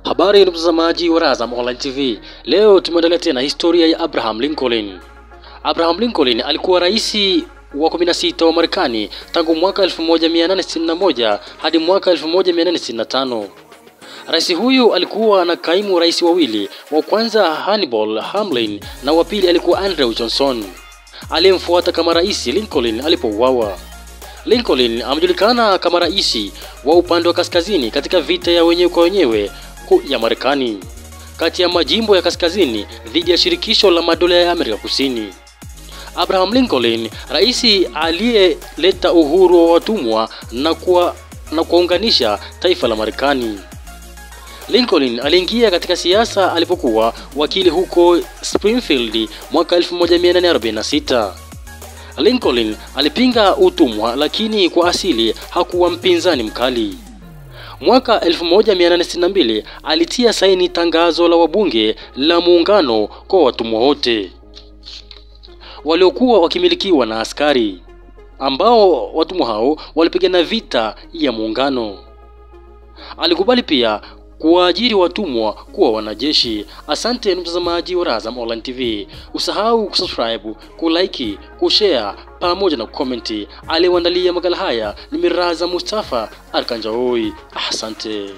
Habari mtazamaji wa Razam Online TV. Leo tumeandalia tena historia ya Abraham Lincoln. Abraham Lincoln alikuwa rais wa 16 wa Marekani tangu mwaka 1861 hadi mwaka 1865. Rais huyu alikuwa na kaimu rais wawili, wa kwanza Hannibal Hamlin na wa pili alikuwa Andrew Johnson. Aliyemfuata kama rais Lincoln alipouawa. Lincoln amejulikana kama rais wa upande wa kaskazini katika vita ya wenyewe kwa wenyewe ya Marekani kati ya majimbo ya kaskazini dhidi ya shirikisho la madola ya Amerika Kusini. Abraham Lincoln, rais aliyeleta uhuru wa watumwa na kuunganisha taifa la Marekani. Lincoln aliingia katika siasa alipokuwa wakili huko Springfield mwaka 1846. Lincoln alipinga utumwa, lakini kwa asili hakuwa mpinzani mkali. Mwaka 1862 alitia saini tangazo la wabunge la muungano kwa watumwa wote waliokuwa wakimilikiwa na askari, ambao watumwa hao walipigana vita ya muungano. Alikubali pia kuwaajiri watumwa kuwa wanajeshi. Asante mtazamaji wa Razam Online TV. Usahau kusubscribe, kulike, kushare pamoja na kukomenti. Aliyeandalia makala haya ni Miraza Mustafa Arkanjaoi. Asante.